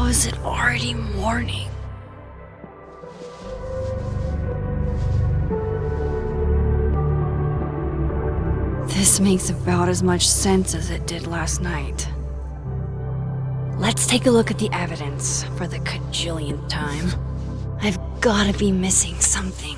How is it already morning? This makes about as much sense as it did last night. Let's take a look at the evidence for the cajillionth time. I've gotta be missing something.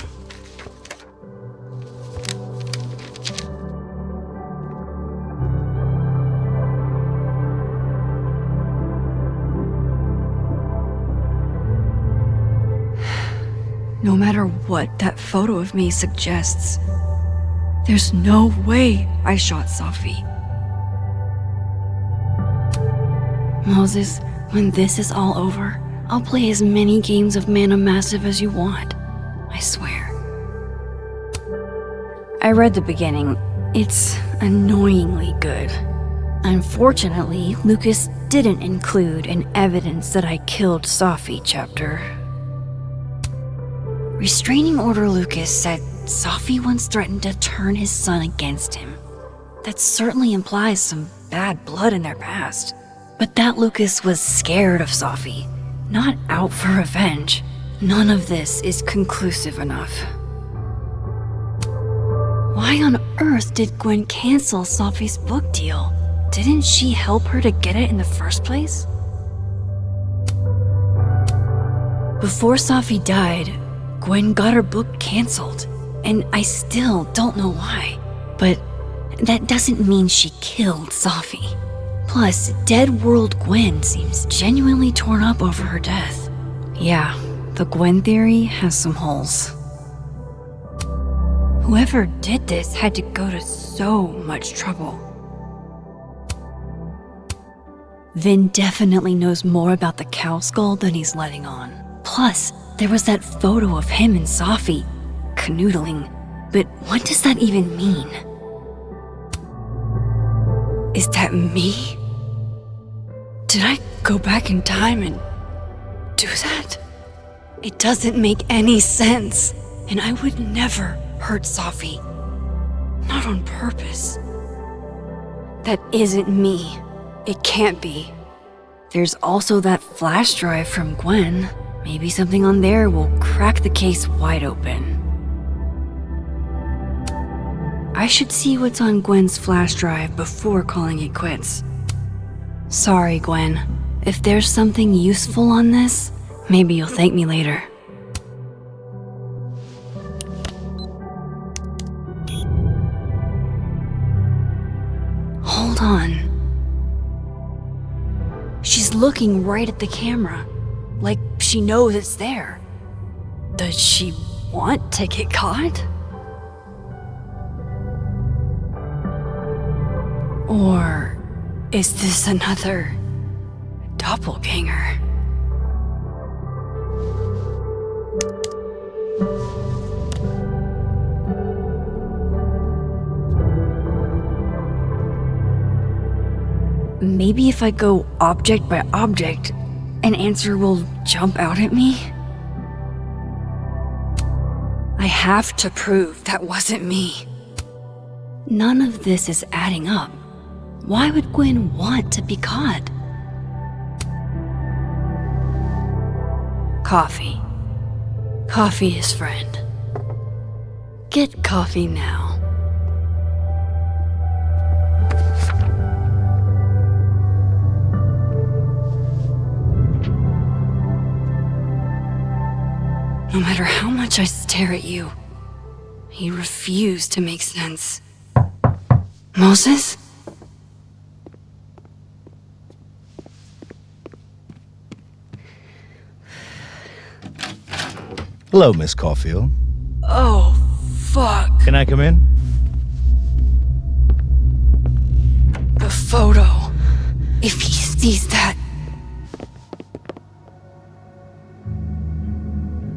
No matter what that photo of me suggests, there's no way I shot Safi. Moses, when this is all over, I'll play as many games of Mana Massive as you want. I swear. I read the beginning. It's annoyingly good. Unfortunately, Lucas didn't include an evidence that I killed Safi chapter. Restraining Order Lucas said Safi once threatened to turn his son against him. That certainly implies some bad blood in their past. But that Lucas was scared of Safi, not out for revenge. None of this is conclusive enough. Why on earth did Gwen cancel Safi's book deal? Didn't she help her to get it in the first place? Before Safi died, Gwen got her book canceled, and I still don't know why. But that doesn't mean she killed Safi. Plus, Dead World Gwen seems genuinely torn up over her death. Yeah, the Gwen theory has some holes. Whoever did this had to go to so much trouble. Vin definitely knows more about the cow skull than he's letting on. Plus, there was that photo of him and Safi, canoodling. But what does that even mean? Is that me? Did I go back in time and do that? It doesn't make any sense, and I would never hurt Safi. Not on purpose. That isn't me. It can't be. There's also that flash drive from Gwen. Maybe something on there will crack the case wide open. I should see what's on Gwen's flash drive before calling it quits. Sorry, Gwen. If there's something useful on this, maybe you'll thank me later. Hold on. She's looking right at the camera, like she knows it's there. Does she want to get caught? Or is this another doppelganger? Maybe if I go object by object, an answer will jump out at me? I have to prove that wasn't me. None of this is adding up. Why would Gwen want to be caught? Coffee. Coffee is friend. Get coffee now. No matter how much I stare at you, you refuse to make sense. Moses? Hello, Miss Caulfield. Oh, fuck. Can I come in? The photo. If he sees that...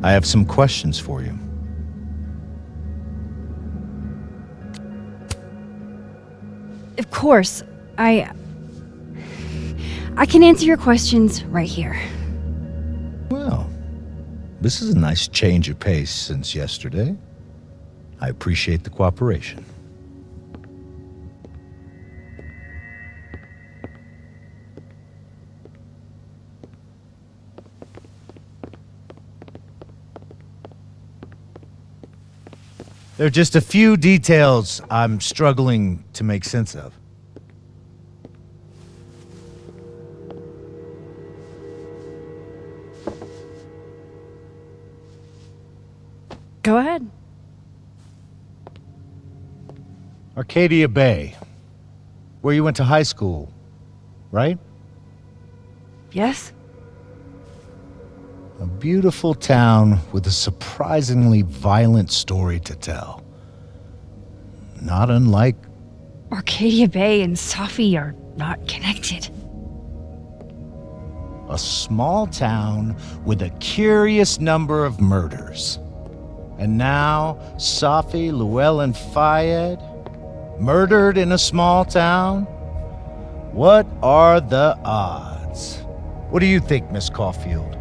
I have some questions for you. Of course, I can answer your questions right here. Well, this is a nice change of pace since yesterday. I appreciate the cooperation. There are just a few details I'm struggling to make sense of. Go ahead. Arcadia Bay, where you went to high school, right? Yes? A beautiful town with a surprisingly violent story to tell. Not unlike... Arcadia Bay and Safi are not connected. a small town with a curious number of murders. And now, Safi, Llewellyn Fayed, murdered in a small town? What are the odds? What do you think, Miss Caulfield?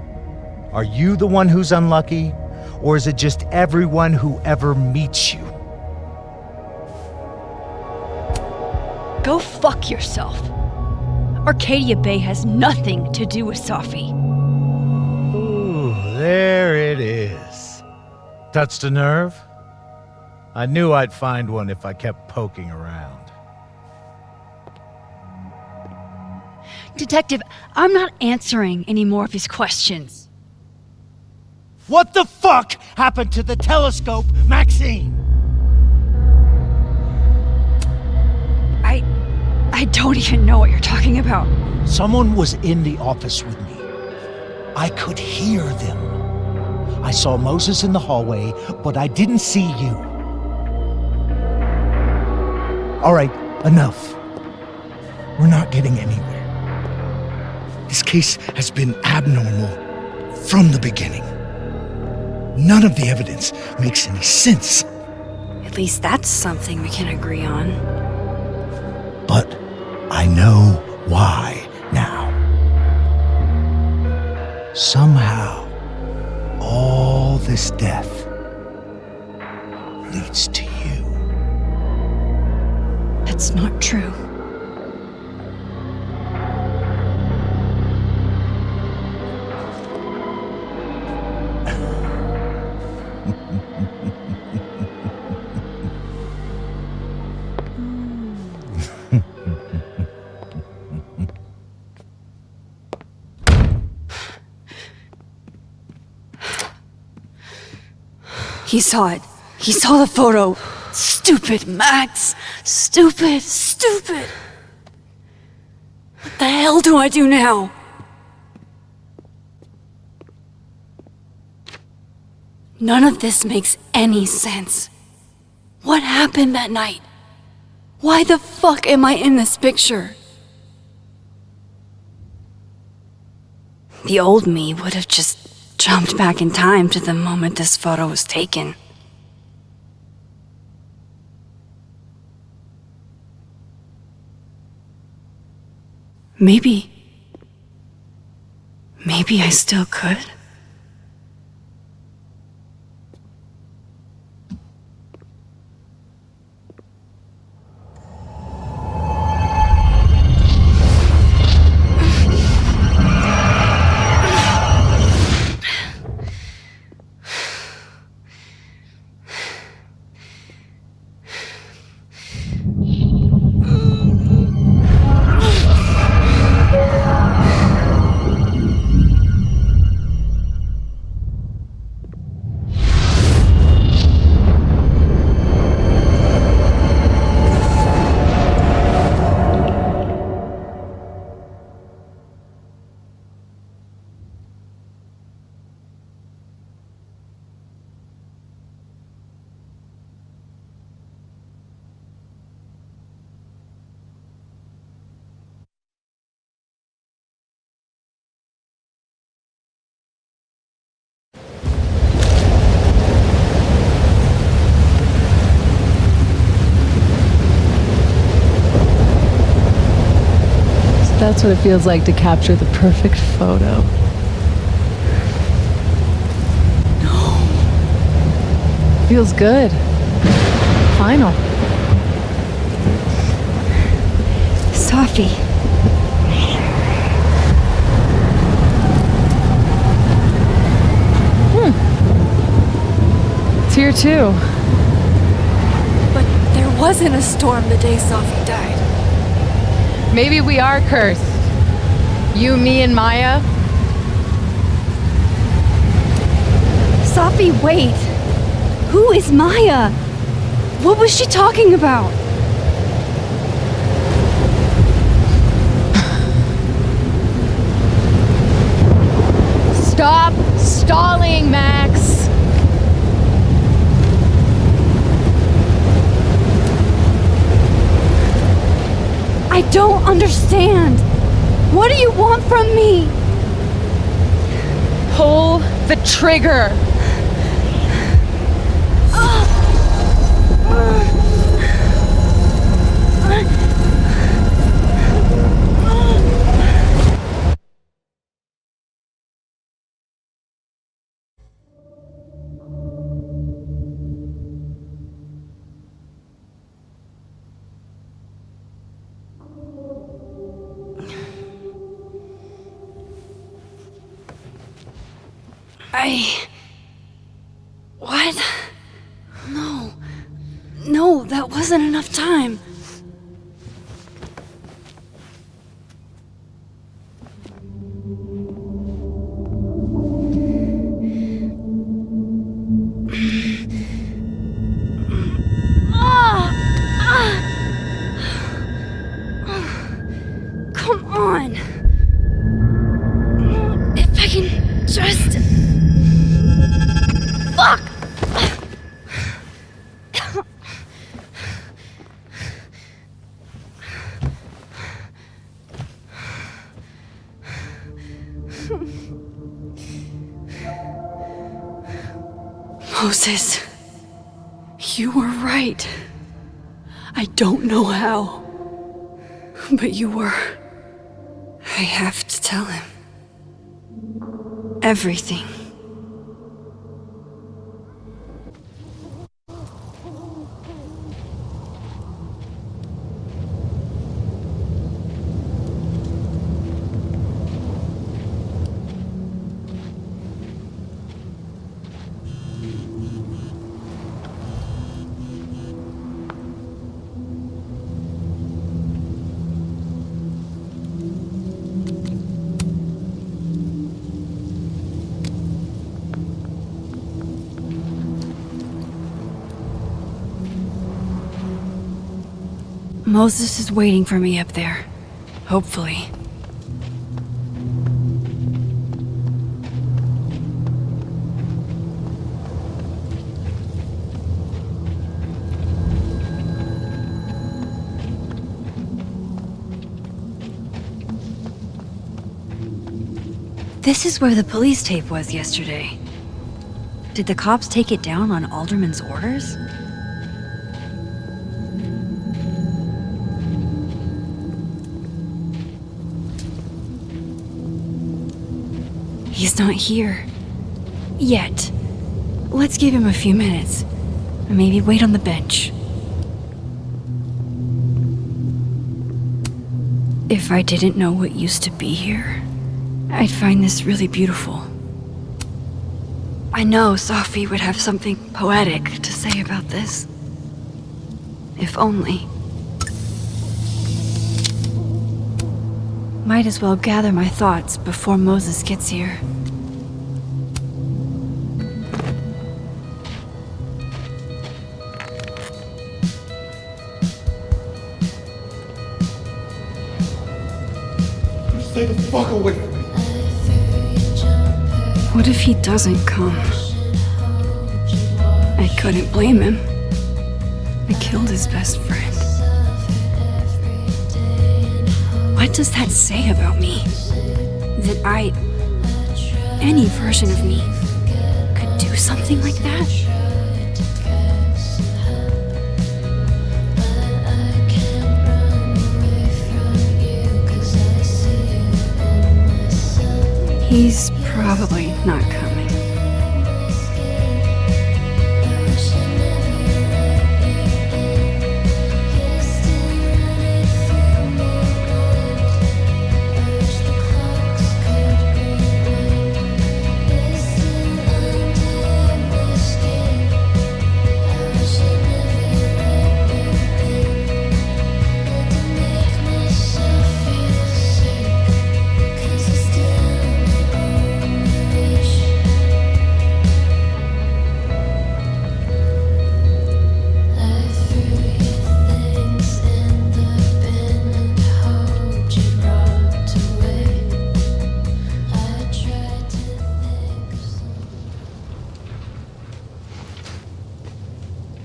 Are you the one who's unlucky, or is it just everyone who ever meets you? Go fuck yourself. Arcadia Bay has nothing to do with Safi. Ooh, there it is. Touched a nerve? I knew I'd find one if I kept poking around. Detective, I'm not answering any more of his questions. What the fuck happened to the telescope, Maxine? I don't even know what you're talking about. Someone was in the office with me. I could hear them. I saw Moses in the hallway, but I didn't see you. All right, enough. We're not getting anywhere. This case has been abnormal from the beginning. None of the evidence makes any sense. At least that's something we can agree on. But I know why now. Somehow, all this death leads to you. That's not true. He saw it. He saw the photo. Stupid, Max. Stupid, stupid. What the hell do I do now? None of this makes any sense. What happened that night? Why the fuck am I in this picture? The old me would have just jumped back in time to the moment this photo was taken. Maybe I still could. That's what it feels like to capture the perfect photo. No. Feels good. Final. Safi. It's here too. wasn't a storm the day Safi died. Maybe we are cursed. You, me, and Maya. Safi, wait! Who is Maya? What was she talking about? Stop stalling, Max! I don't understand. What do you want from me? Pull the trigger! What? No. No, that wasn't enough time. Come on. If I can just... Fuck! Moses, you were right. I don't know how, but you were. I have to tell him. Everything. Moses is waiting for me up there. Hopefully. This is where the police tape was yesterday. Did the cops take it down on Alderman's orders? He's not here. Yet. Let's give him a few minutes. Maybe wait on the bench. If I didn't know what used to be here, I'd find this really beautiful. I know Safi would have something poetic to say about this. If only. Might as well gather my thoughts before Moses gets here. Stay the fuck away from me. What if he doesn't come? I couldn't blame him. I killed his best friend. What does that say about me? That any version of me, could do something like that? He's probably not coming.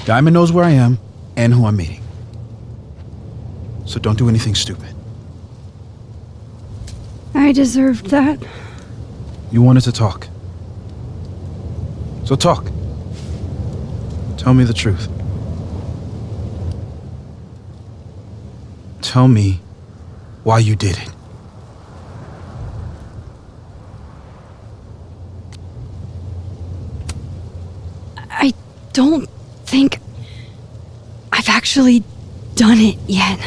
Diamond knows where I am and who I'm meeting. So don't do anything stupid. I deserved that. You wanted to talk. So talk. Tell me the truth. Tell me why you did it. I don't think I've actually done it yet.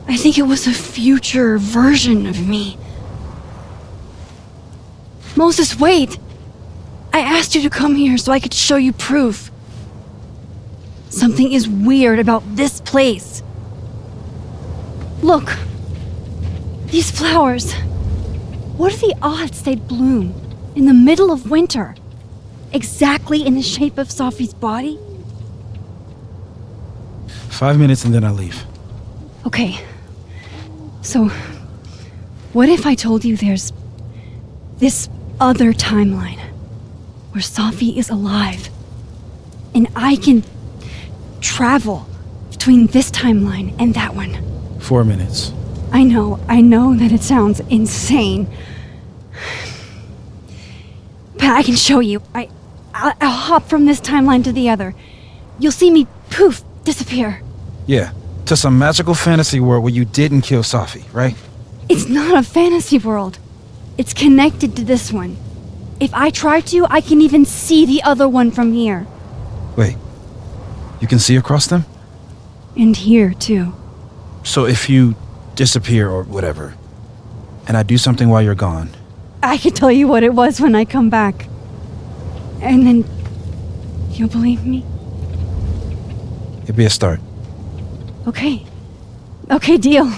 I think it was a future version of me. Moses, wait! I asked you to come here so I could show you proof. Something is weird about this place. Look. These flowers. What are the odds they'd bloom in the middle of winter? Exactly in the shape of Safi's body? 5 minutes and then I leave. Okay. So, what if I told you there's this other timeline where Safi is alive and I can travel between this timeline and that one? 4 minutes. I know that it sounds insane. But I can show you. I'll hop from this timeline to the other. You'll see me, poof, disappear. Yeah, to some magical fantasy world where you didn't kill Safi, right? It's not a fantasy world. It's connected to this one. If I try to, I can even see the other one from here. Wait, you can see across them? And here, too. So if you disappear or whatever, and I do something while you're gone... I can tell you what it was when I come back. And then... you'll believe me? it'd be a start. Okay. Okay, deal.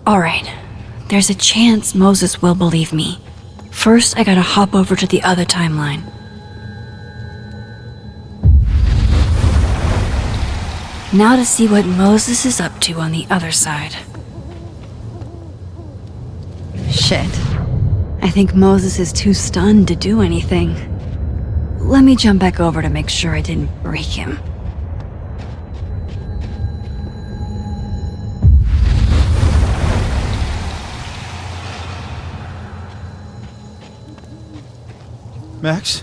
All right. There's a chance Moses will believe me. First, I gotta hop over to the other timeline. Now to see what Moses is up to on the other side. Shit. I think Moses is too stunned to do anything. Let me jump back over to make sure I didn't break him. Max?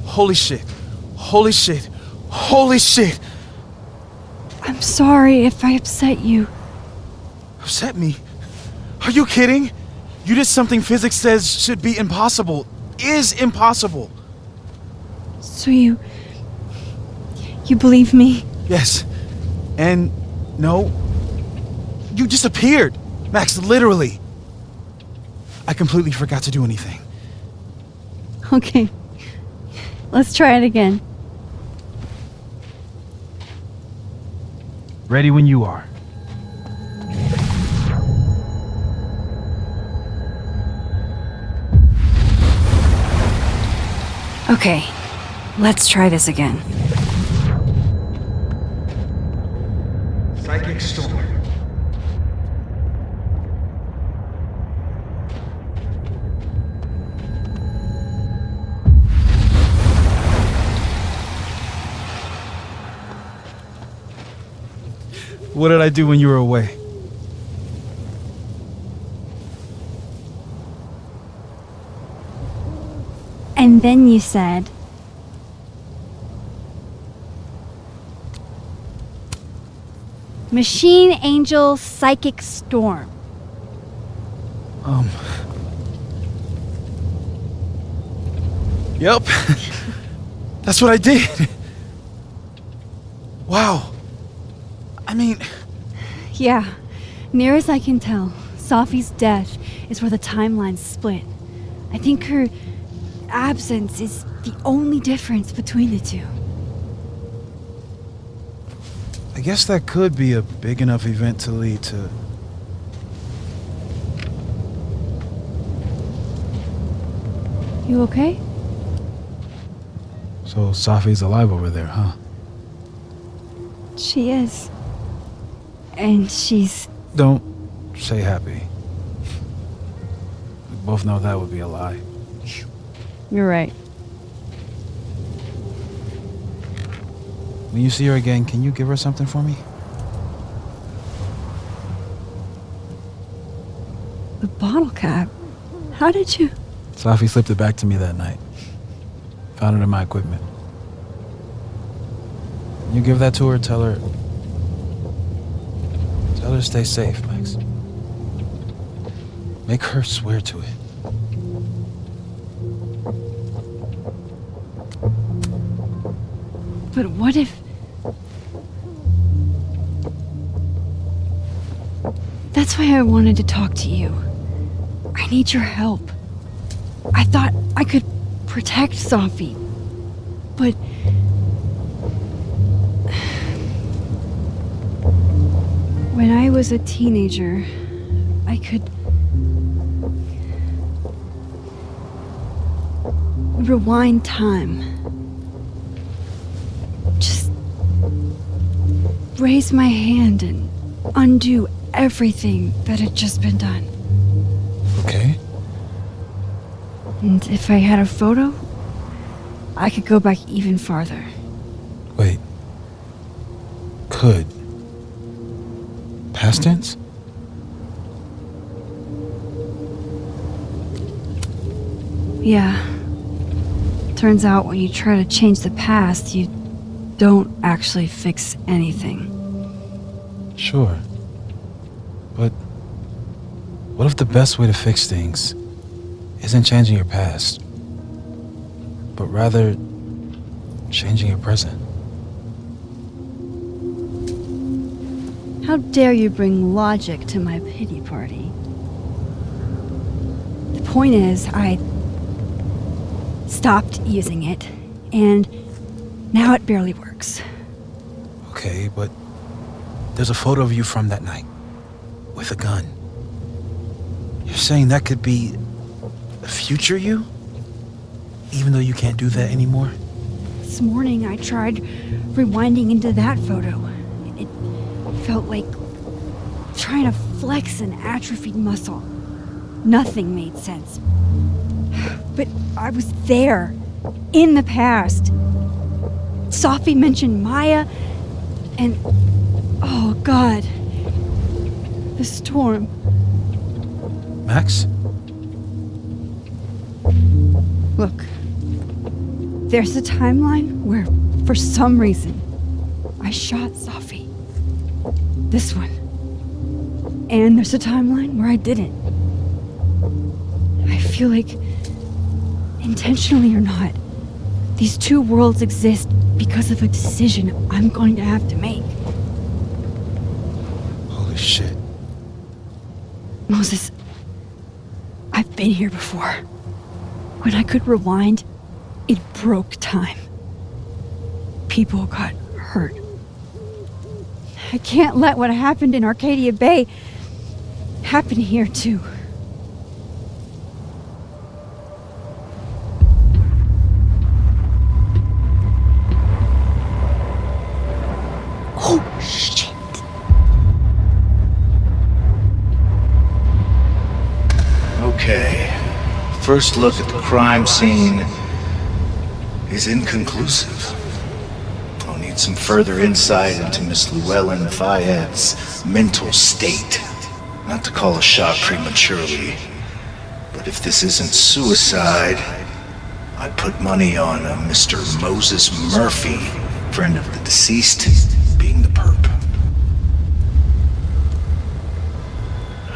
Holy shit. Holy shit. Holy shit! I'm sorry if I upset you. Upset me? Are you kidding? You did something physics says should be impossible. Is impossible. So you believe me? Yes. And no. You disappeared. Max, literally. I completely forgot to do anything. Okay. Let's try it again. Ready when you are. Okay. Let's try this again. Psychic storm. What did I do when you were away? And then you said... Machine Angel Psychic Storm. Yep. That's what I did. Wow. I mean... Yeah. Near as I can tell, Safi's death is where the timelines split. I think her absence is the only difference between the two. I guess that could be a big enough event to lead to... You okay? So Safi's alive over there, huh? She is. And she's... Don't say happy. both know that would be a lie. You're right. When you see her again, can you give her something for me? The bottle cap? How did you? Safi slipped it back to me that night. Found it in my equipment. You give that to her, tell her to stay safe, Max. Make her swear to it. But what if... That's why I wanted to talk to you. I need your help. I thought I could protect Safi. But... When I was a teenager, I could... rewind time. Just raise my hand and undo everything that had just been done. Okay? And if I had a photo, I could go back even farther. Wait. Could. Past tense? Yeah. Turns out when you try to change the past, you don't actually fix anything. Sure. But what if the best way to fix things isn't changing your past, but rather changing your present? How dare you bring logic to my pity party? The point is, I stopped using it, and now it barely works. Okay, but there's a photo of you from that night with a gun. You're saying that could be a future you? Even though you can't do that anymore? This morning I tried rewinding into that photo. It felt like trying to flex an atrophied muscle. Nothing made sense. But I was there, in the past. Safi mentioned Maya, and oh God, the storm. Max? Look, there's a timeline where, for some reason, I shot Safi. This one. And there's a timeline where I didn't. I feel like, intentionally or not, these two worlds exist because of a decision I'm going to have to make. Holy shit. Moses, I've been here before. When I could rewind, it broke time. People got hurt. I can't let what happened in Arcadia Bay happen here too. Oh, shit. Okay. First look at the crime scene is inconclusive. I'll need some further insight into Miss Llewellyn Fayette's mental state. Not to call a shot prematurely, but if this isn't suicide, I'd put money on a Mr. Moses Murphy, friend of the deceased, being the perp.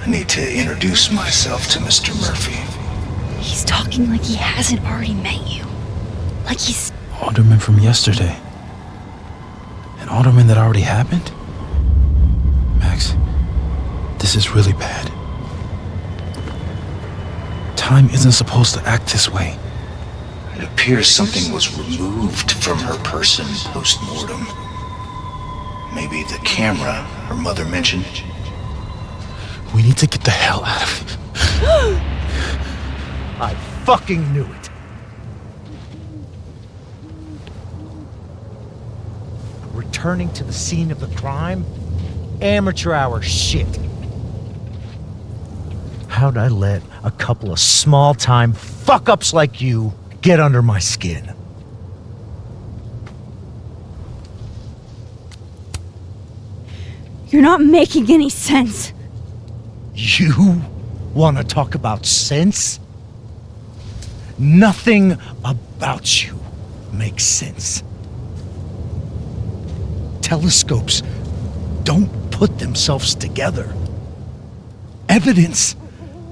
I need to introduce myself to Mr. Murphy. He's talking like he hasn't already met you. Like he's... Alderman from yesterday. An alderman that already happened? Max, this is really bad. Time isn't supposed to act this way. It appears something was removed from her person post-mortem. Maybe the camera her mother mentioned. We need to get the hell out of here. I fucking knew it. Returning to the scene of the crime? Amateur hour shit. How? how'd I let a couple of small-time fuck-ups like you get under my skin? You're not making any sense. You want to talk about sense? Nothing about you makes sense. Telescopes don't put themselves together. Evidence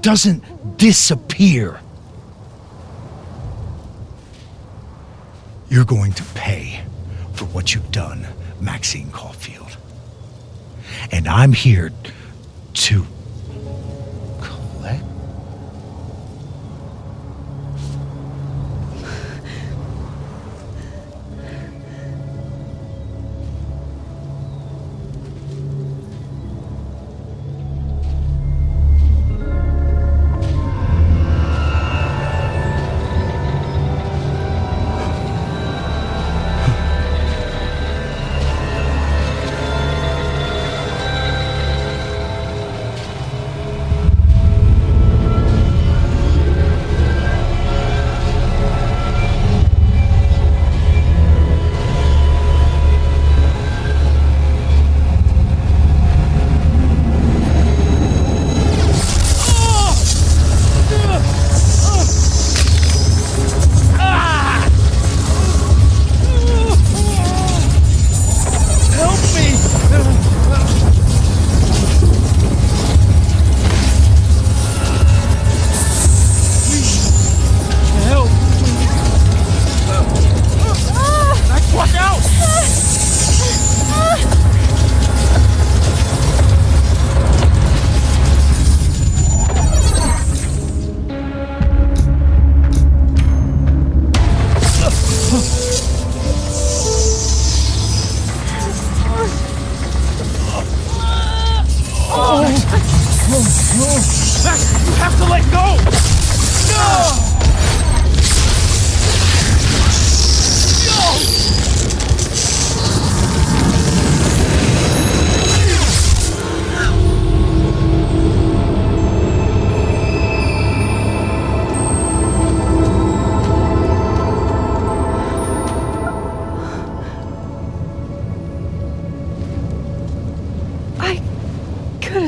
doesn't disappear. You're going to pay for what you've done, Maxine Caulfield. And I'm here to collect.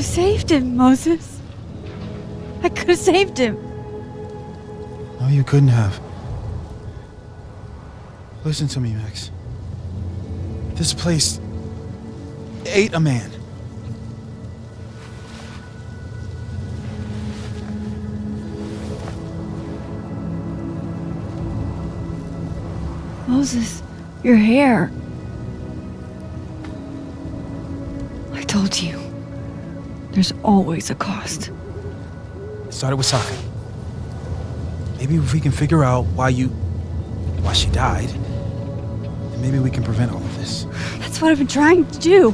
Saved him, Moses. I could have saved him. No, you couldn't have. Listen to me, Max. This place ate a man. Moses, your hair. I told you. There's always a cost. It started with Safi. Maybe if we can figure out why she died, then maybe we can prevent all of this. That's what I've been trying to do.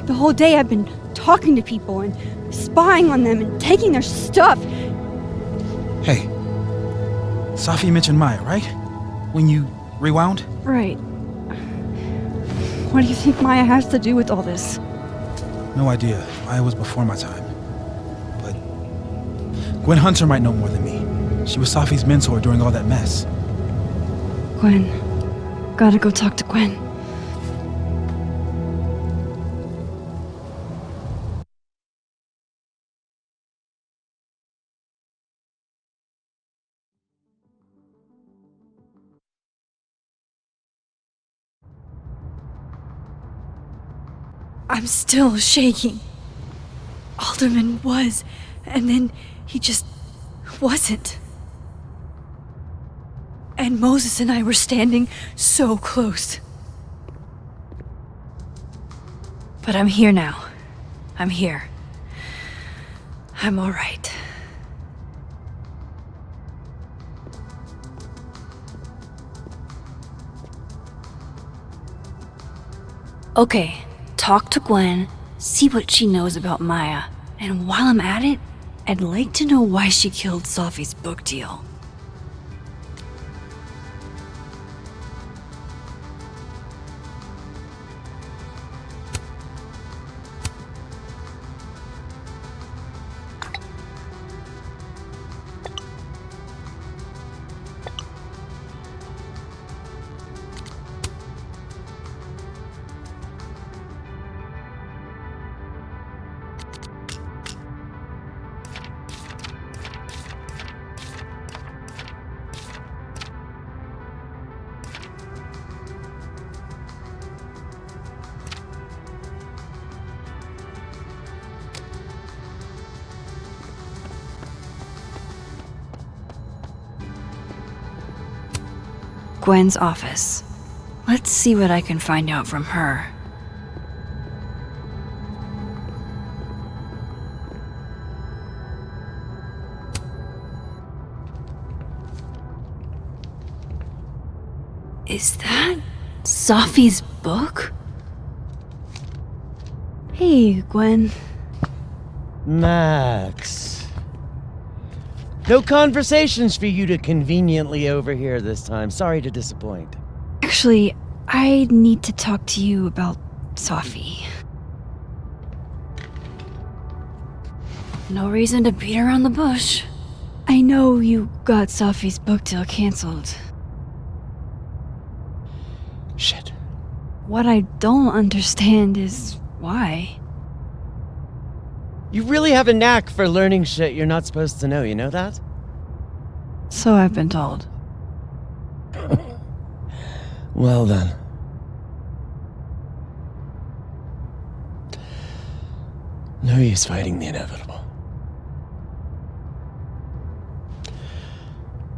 The whole day I've been talking to people and spying on them and taking their stuff. Hey, Safi mentioned Maya, right? When you rewound? Right. What do you think Maya has to do with all this? No idea. Maya was before my time. But Gwen Hunter might know more than me. She was Safi's mentor during all that mess. Gwen. Gotta go talk to Gwen. I'm still shaking. Alderman was, and then he just wasn't. And Moses and I were standing so close. But I'm here now. I'm here. I'm all right. Okay. Talk to Gwen, see what she knows about Maya, and while I'm at it, I'd like to know why she killed Safi's book deal. Gwen's office. Let's see what I can find out from her. Is that Safi's book? Hey, Gwen. Max. No conversations for you to conveniently overhear this time. Sorry to disappoint. Actually, I need to talk to you about Safi. No reason to beat around the bush. I know you got Safi's book deal canceled. Shit. What I don't understand is why. You really have a knack for learning shit you're not supposed to know, you know that? So I've been told. Well then. No use fighting the inevitable.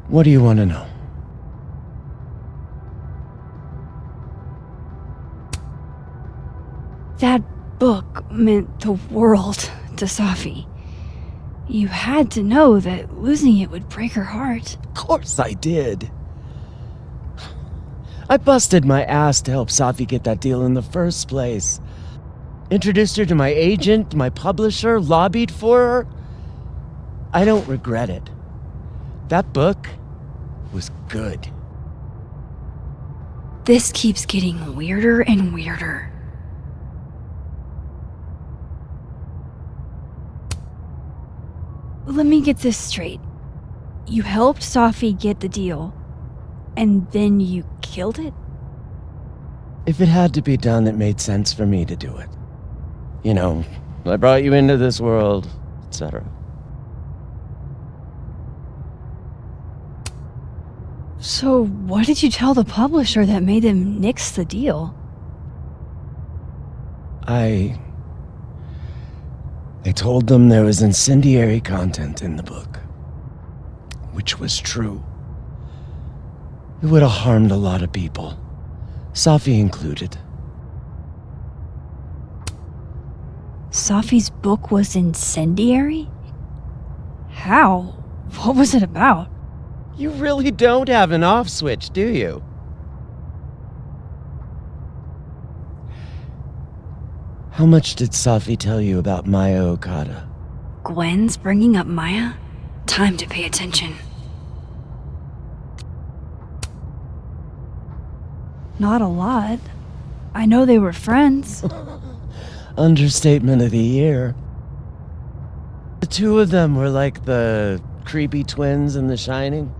What do you want to know? That book meant the world to Safi. You had to know that losing it would break her heart. Of course I did. I busted my ass to help Safi get that deal in the first place. Introduced her to my agent, my publisher, lobbied for her. I don't regret it. That book was good. This keeps getting weirder and weirder. Let me get this straight. You helped Safi get the deal, and then you killed it? If it had to be done, it made sense for me to do it. You know, I brought you into this world, etc. So what did you tell the publisher that made them nix the deal? I told them there was incendiary content in the book, which was true. It would have harmed a lot of people, Safi included. Safi's book was incendiary? How? What was it about? You really don't have an off switch, do you? How much did Safi tell you about Maya Okada? Gwen's bringing up Maya? Time to pay attention. Not a lot. I know they were friends. Understatement of the year. The two of them were like the creepy twins in The Shining.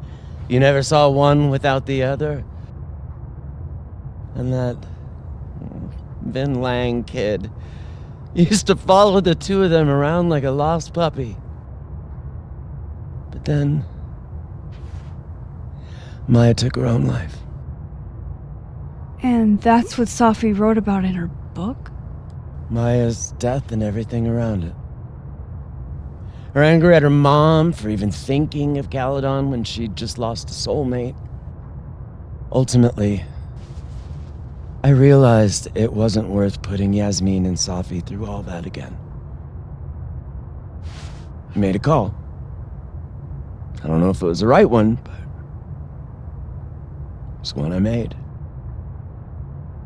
You never saw one without the other. And that Vin Lang kid used to follow the two of them around like a lost puppy. But then Maya took her own life. And that's what Safi wrote about in her book? Maya's death and everything around it. Her anger at her mom for even thinking of Caledon when she'd just lost a soulmate. Ultimately, I realized it wasn't worth putting Yasmin and Safi through all that again. I made a call. I don't know if it was the right one, but it's one I made.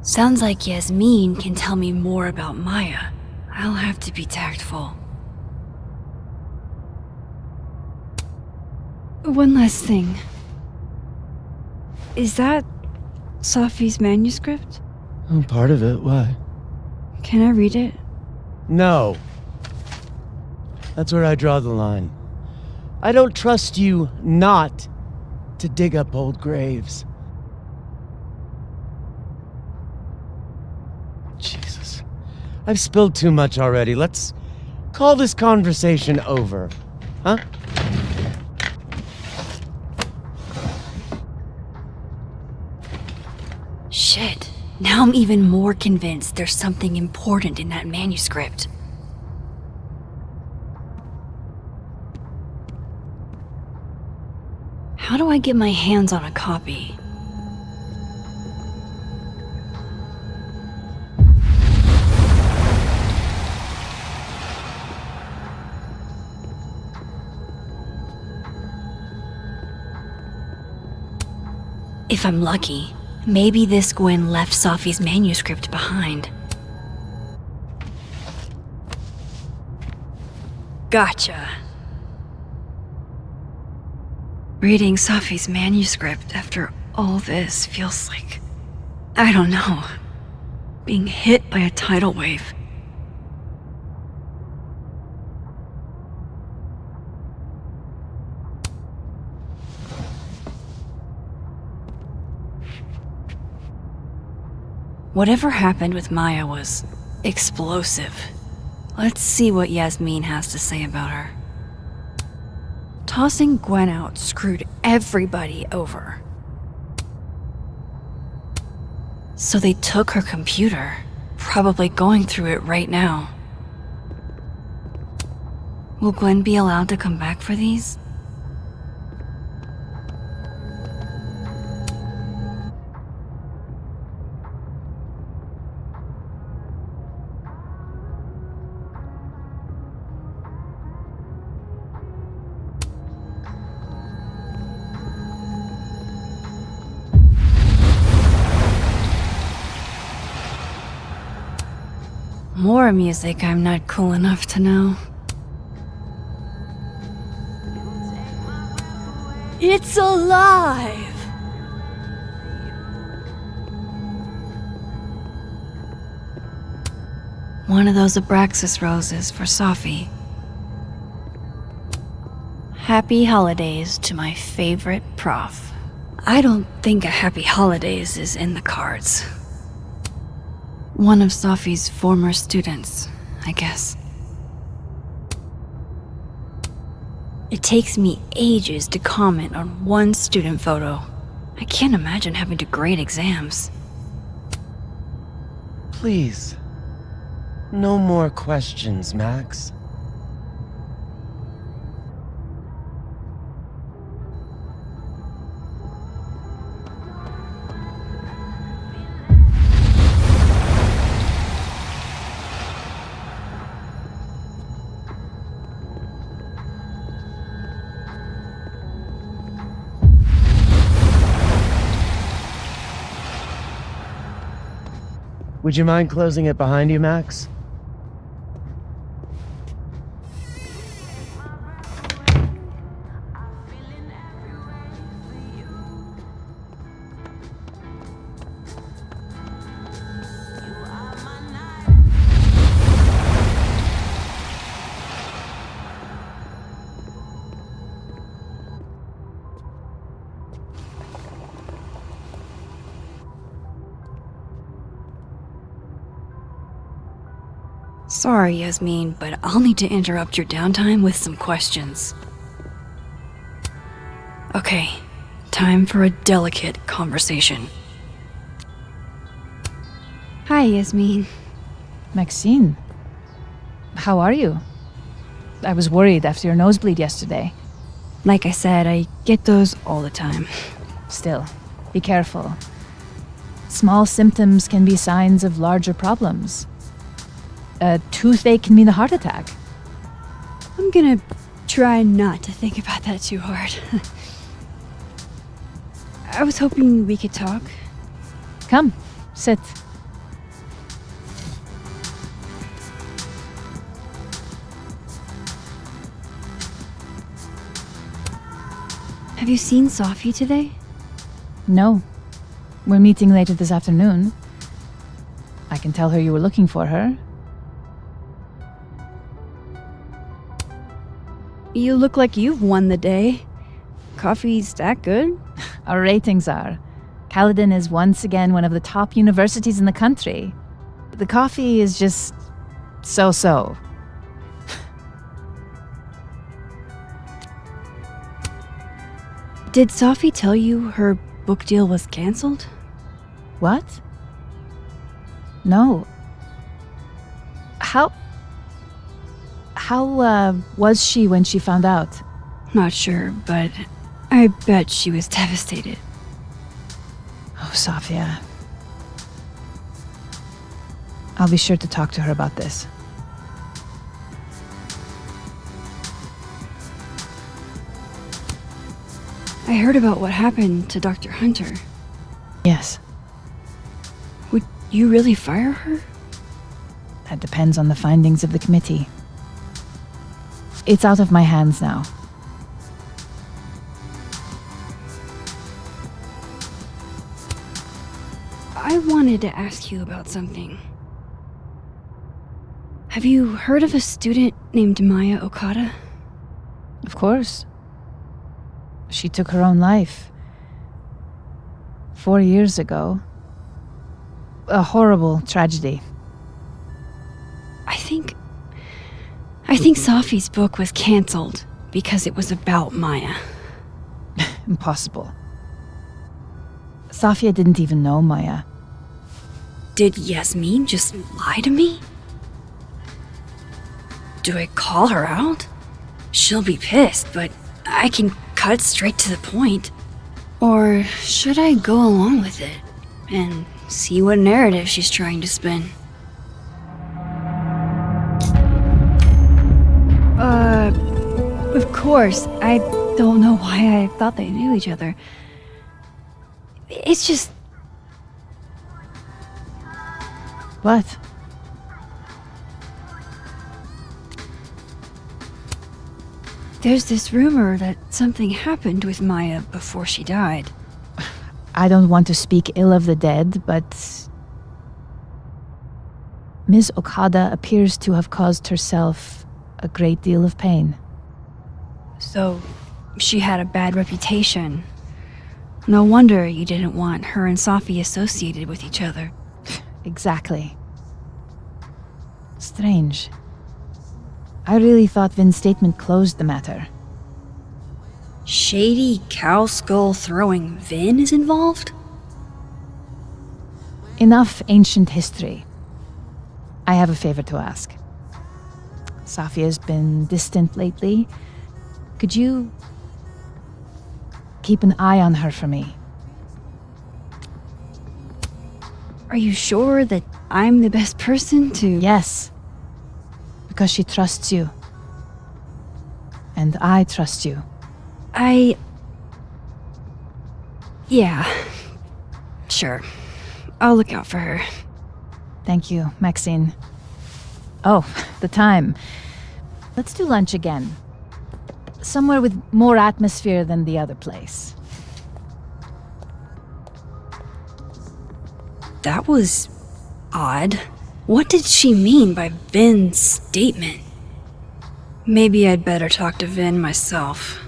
Sounds like Yasmin can tell me more about Maya. I'll have to be tactful. One last thing. Is that Safi's manuscript? Oh, part of it, why? Can I read it? No. That's where I draw the line. I don't trust you not to dig up old graves. Jesus. I've spilled too much already. Let's call this conversation over. Huh? Shit. Now I'm even more convinced there's something important in that manuscript. How do I get my hands on a copy? If I'm lucky, maybe this Gwen left Safi's manuscript behind. Gotcha. Reading Safi's manuscript after all this feels like, I don't know, being hit by a tidal wave. Whatever happened with Maya was explosive. Let's see what Yasmin has to say about her. Tossing Gwen out screwed everybody over. So they took her computer, probably going through it right now. Will Gwen be allowed to come back for these? More music I'm not cool enough to know. It's alive! One of those Abraxas roses for Safi. Happy holidays to my favorite prof. I don't think a happy holidays is in the cards. One of Safi's former students, I guess. It takes me ages to comment on one student photo. I can't imagine having to grade exams. Please. No more questions, Max. Would you mind closing it behind you, Max? Sorry, Yasmin, but I'll need to interrupt your downtime with some questions. Okay, time for a delicate conversation. Hi, Yasmin. Maxine, how are you? I was worried after your nosebleed yesterday. Like I said, I get those all the time. Still, be careful. Small symptoms can be signs of larger problems. A toothache can mean a heart attack. I'm gonna try not to think about that too hard. I was hoping we could talk. Come, sit. Have you seen Safi today? No. We're meeting later this afternoon. I can tell her you were looking for her. You look like you've won the day. Coffee's that good? Our ratings are. Caledon is once again one of the top universities in the country. The coffee is just so-so. Did Safi tell you her book deal was canceled? What? No. How was she when she found out? Not sure, but I bet she was devastated. Oh, Safia. I'll be sure to talk to her about this. I heard about what happened to Dr. Hunter. Yes, Would you really fire her? that depends on the findings of the committee. It's out of my hands now. I wanted to ask you about something. Have you heard of a student named Maya Okada? Of course. She took her own life. 4 years ago. A horrible tragedy. I think Safi's book was cancelled because it was about Maya. Impossible. Safia didn't even know Maya. Did Yasmin just lie to me? Do I call her out? She'll be pissed, but I can cut straight to the point. Or should I go along with it and see what narrative she's trying to spin? Of course, I don't know why I thought they knew each other. It's just... What? There's this rumor that something happened with Maya before she died. I don't want to speak ill of the dead, but Ms. Okada appears to have caused herself a great deal of pain. So, she had a bad reputation. No wonder you didn't want her and Safi associated with each other. Exactly. Strange. I really thought Vin's statement closed the matter. Shady cow skull throwing Vin is involved? Enough ancient history. I have a favor to ask. Safia's been distant lately. Could you keep an eye on her for me? Are you sure that I'm the best person to... Yes. Because she trusts you. And I trust you. Yeah. Sure. I'll look out for her. Thank you, Maxine. Oh, the time. Let's do lunch again. Somewhere with more atmosphere than the other place. That was... odd. What did she mean by Vin's statement? Maybe I'd better talk to Vin myself.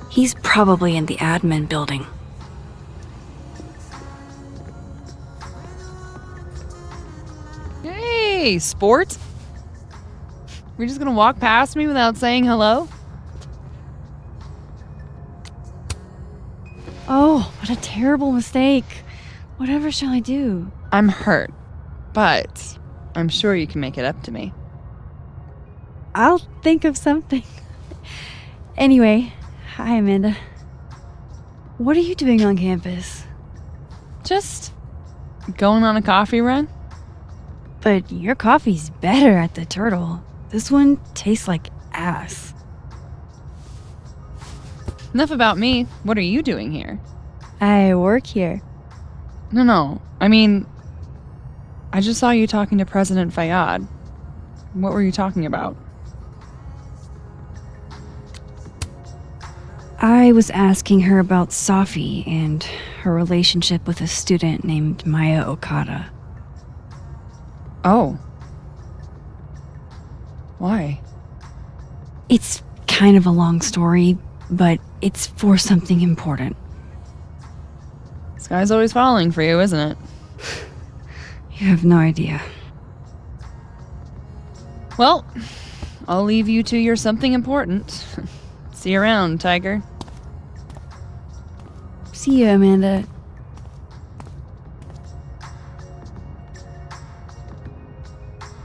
He's probably in the admin building. Hey, sport. We're just gonna walk past me without saying hello? Oh, what a terrible mistake. Whatever shall I do? I'm hurt, but I'm sure you can make it up to me. I'll think of something. Anyway, hi, Amanda. What are you doing on campus? Just going on a coffee run? But your coffee's better at the Turtle. This one tastes like ass. Enough about me. What are you doing here? I work here. No. I mean, I just saw you talking to President Fayyad. What were you talking about? I was asking her about Safi and her relationship with a student named Maya Okada. Oh. Why? It's kind of a long story, but it's for something important. Sky's always falling for you, isn't it? You have no idea. Well, I'll leave you to your something important. See you around, Tiger. See you, Amanda.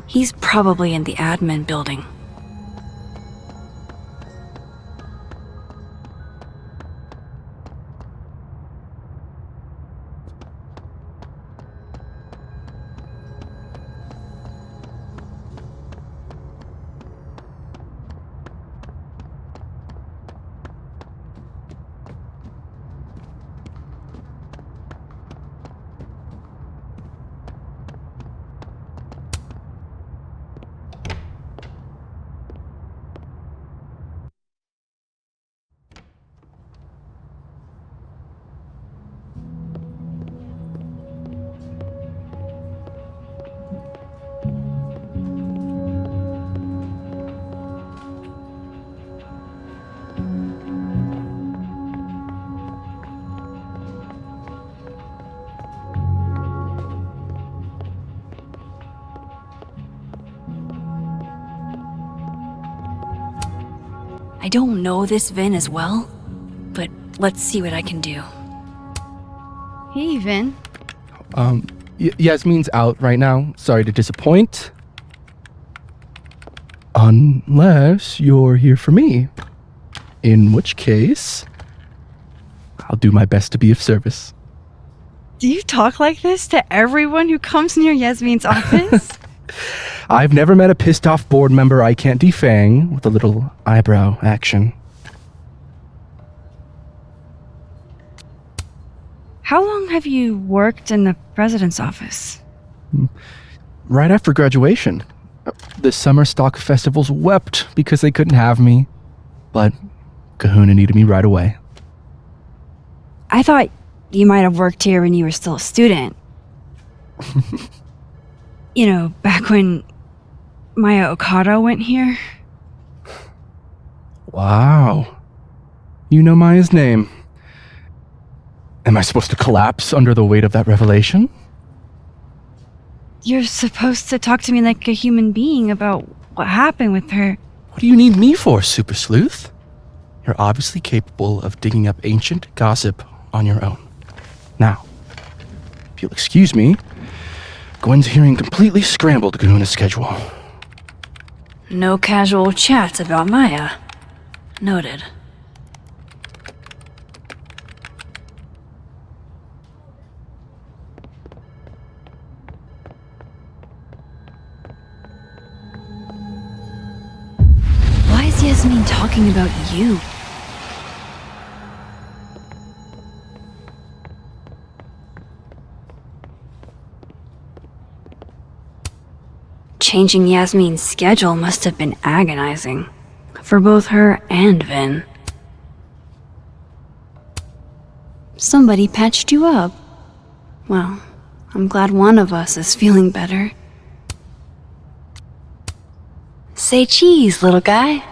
He's probably in the admin building. I don't know this Vin as well, but let's see what I can do. Hey, Vin. Yasmin's out right now. Sorry to disappoint. Unless you're here for me. In which case, I'll do my best to be of service. Do you talk like this to everyone who comes near Yasmin's office? I've never met a pissed off board member I can't defang with a little eyebrow action. How long have you worked in the president's office? Right after graduation. The summer stock festivals wept because they couldn't have me. But Kahuna needed me right away. I thought you might have worked here when you were still a student. You know, back when Maya Okada went here. Wow. You know Maya's name. Am I supposed to collapse under the weight of that revelation? You're supposed to talk to me like a human being about what happened with her. What do you need me for, Super Sleuth? You're obviously capable of digging up ancient gossip on your own. Now, if you'll excuse me, Gwen's hearing completely scrambled Kahuna's schedule. No casual chats about Maya. Noted. Why is Yasmin talking about you? Changing Yasmin's schedule must have been agonizing. For both her and Vin. Somebody patched you up. Well, I'm glad one of us is feeling better. Say cheese, little guy.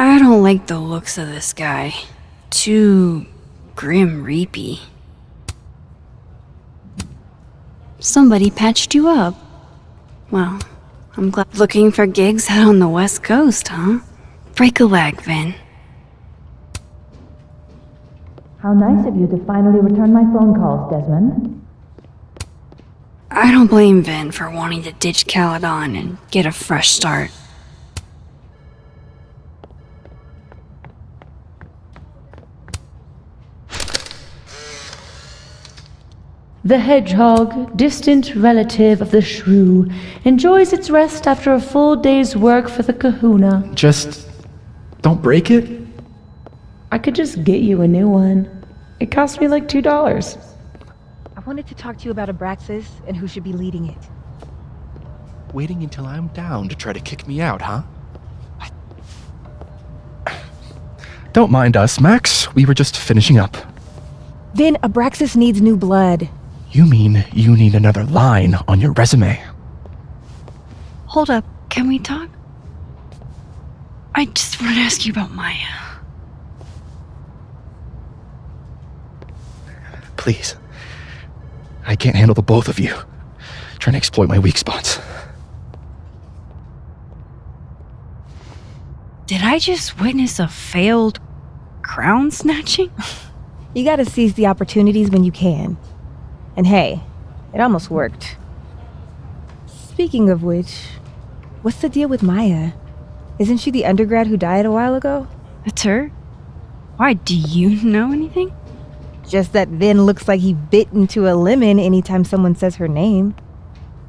I don't like the looks of this guy. Too grim reapy. Somebody patched you up. Well, I'm glad. Looking for gigs out on the West Coast, huh? Break a leg, Vin. How nice of you to finally return my phone calls, Desmond. I don't blame Vin for wanting to ditch Caledon and get a fresh start. The hedgehog, distant relative of the shrew, enjoys its rest after a full day's work for the kahuna. Just don't break it? I could just get you a new one. It cost me like $2. I wanted to talk to you about Abraxas and who should be leading it. Waiting until I'm down to try to kick me out, huh? Don't mind us, Max. We were just finishing up. Then Abraxas needs new blood. You mean you need another line on your resume? Hold up, can we talk? I just want to ask you about Maya. Please. I can't handle the both of you trying to exploit my weak spots. Did I just witness a failed crown snatching? You gotta seize the opportunities when you can. And hey, it almost worked. Speaking of which, what's the deal with Maya? Isn't she the undergrad who died a while ago? That's her? Why, do you know anything? Just that Vin looks like he bit into a lemon anytime someone says her name.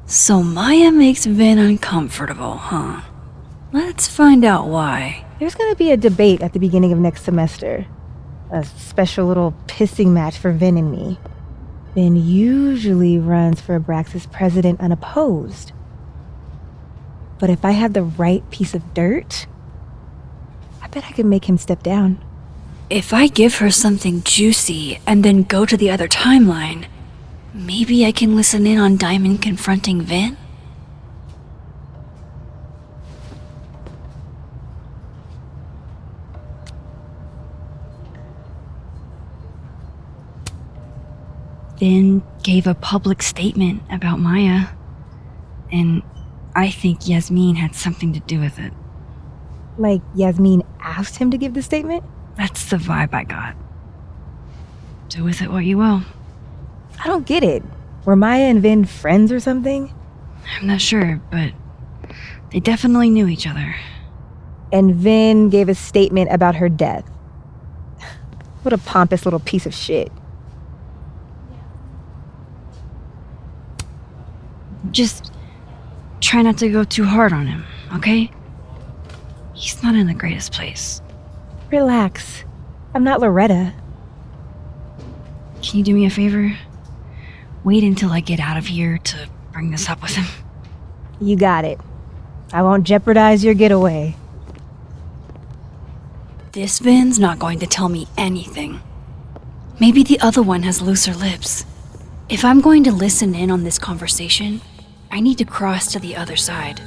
So Maya makes Vin uncomfortable, huh? Let's find out why. There's gonna be a debate at the beginning of next semester. A special little pissing match for Vin and me. Vin usually runs for Abraxas president unopposed. But if I had the right piece of dirt, I bet I could make him step down. If I give her something juicy and then go to the other timeline, maybe I can listen in on Diamond confronting Vin? Vin gave a public statement about Maya, and I think Yasmin had something to do with it. Like Yasmin asked him to give the statement? That's the vibe I got. Do with it what you will. I don't get it. Were Maya and Vin friends or something? I'm not sure, but they definitely knew each other. And Vin gave a statement about her death. What a pompous little piece of shit. Just try not to go too hard on him, okay? He's not in the greatest place. Relax. I'm not Loretta. Can you do me a favor? Wait until I get out of here to bring this up with him. You got it. I won't jeopardize your getaway. This Vin's not going to tell me anything. Maybe the other one has looser lips. If I'm going to listen in on this conversation, I need to cross to the other side.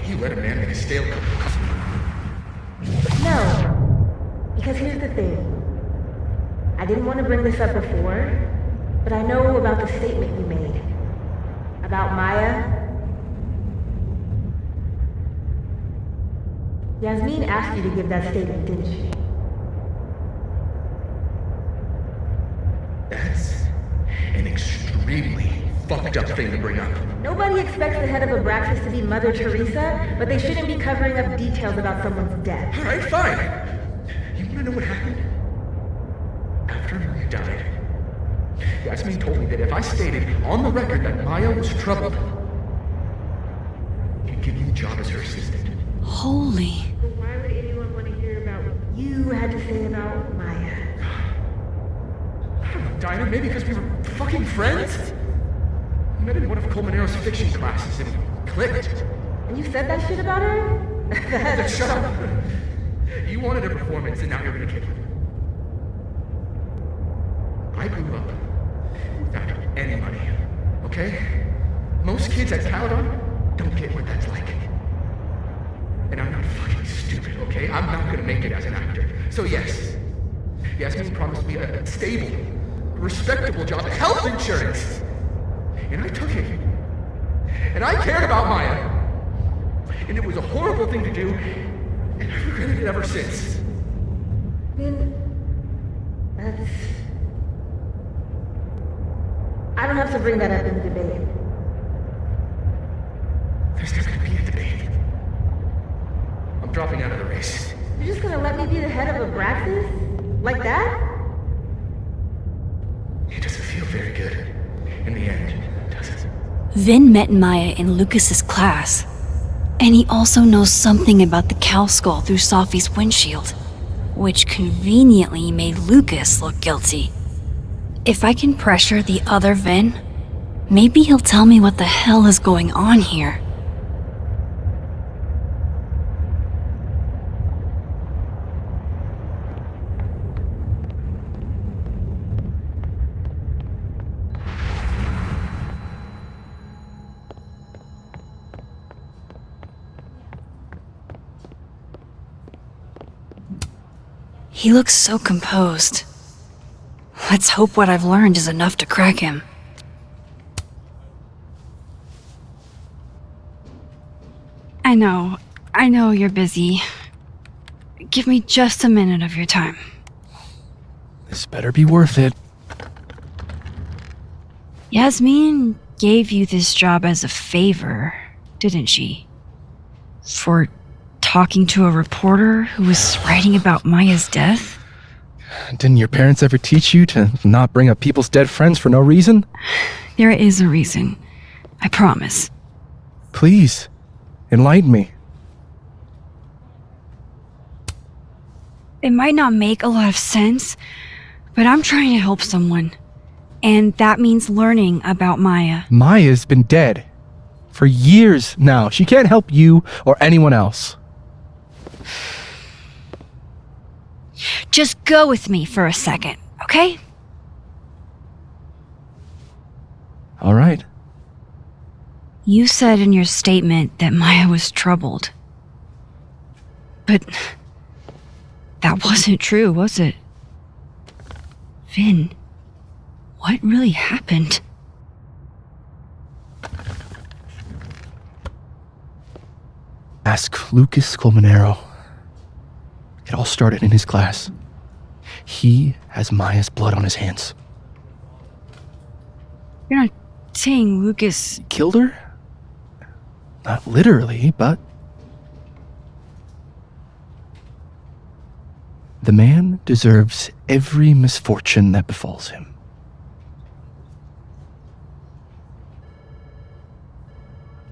You let a man make a stale cup. No. Because here's the thing. I didn't want to bring this up before, but I know about the statement you made. About Maya. Yasmin asked you to give that statement, didn't she? That's an extremely fucked up thing to bring up. Nobody expects the head of Abraxas to be Mother Teresa, but they shouldn't be covering up details about someone's death. Alright, fine. You wanna know what happened? After Maya died, Yasmin told me that if I stated on the record that Maya was troubled, he'd give me the job as her assistant. Holy. Why would anyone want to hear about what you had to say about Maya? I don't know, Dinah, maybe because we were fucking friends? We met in one of Colmenaro's fiction classes and it clicked. And you said that shit about her? Shut up. You wanted a performance and now you're gonna kill it. I grew up without any money, okay? Most kids at Caledon don't get what that's like. And I'm not fucking stupid, okay? I'm not gonna make it as an actor. So yes, Yasmin promised me a stable, respectable job, health insurance. And I took it. And I cared about Maya. And it was a horrible thing to do, and I've regretted it ever since. That's... I don't have to bring that up in the debate. There's not gonna be a debate. I'm dropping out of the race. You're just gonna let me be the head of Abraxas? Like that? It doesn't feel very good. In the end, does it? Vin met Maya in Lucas's class, And he also knows something about the cow skull through Safi's windshield, which conveniently made Lucas look guilty. If I can pressure the other Vin, maybe he'll tell me what the hell is going on here. He looks so composed. Let's hope what I've learned is enough to crack him. I know you're busy. Give me just a minute of your time. This better be worth it. Yasmin gave you this job as a favor, didn't she? For talking to a reporter who was writing about Maya's death? Didn't your parents ever teach you to not bring up people's dead friends for no reason? There is a reason. I promise. Please, enlighten me. It might not make a lot of sense, but I'm trying to help someone. And that means learning about Maya. Maya's been dead for years now. She can't help you or anyone else. Just go with me for a second, okay? All right. You said in your statement that Maya was troubled. But that wasn't true, was it? Vin, what really happened? Ask Lucas Colmenero. It all started in his class. He has Maya's blood on his hands. You're not saying Lucas... Killed her? Not literally, but... The man deserves every misfortune that befalls him.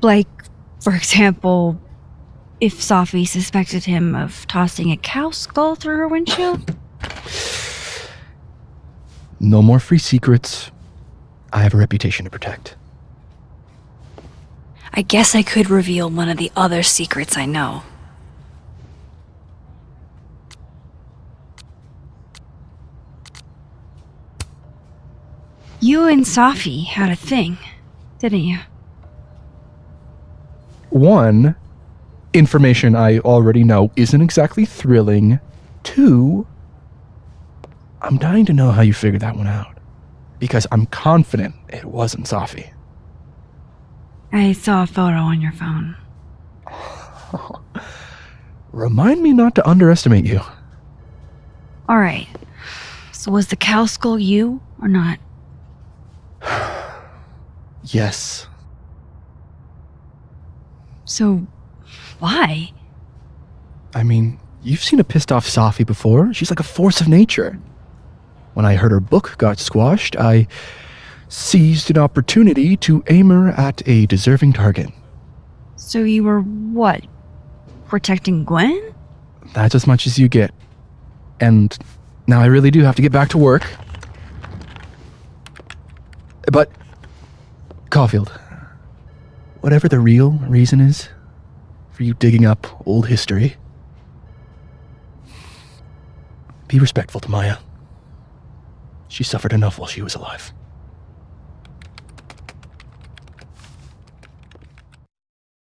Like, for example, if Safi suspected him of tossing a cow skull through her windshield? No more free secrets. I have a reputation to protect. I guess I could reveal one of the other secrets I know. You and Safi had a thing, didn't you? One, information I already know isn't exactly thrilling. Two, I'm dying to know how you figured that one out. Because I'm confident it wasn't Safi. I saw a photo on your phone. Remind me not to underestimate you. Alright. So was the cow skull you or not? Yes. So, why? I mean, you've seen a pissed off Safi before. She's like a force of nature. When I heard her book got squashed, I seized an opportunity to aim her at a deserving target. So you were what? Protecting Gwen? That's as much as you get. And now I really do have to get back to work. But, Caulfield, whatever the real reason is for you digging up old history, be respectful to Maya. She suffered enough while she was alive.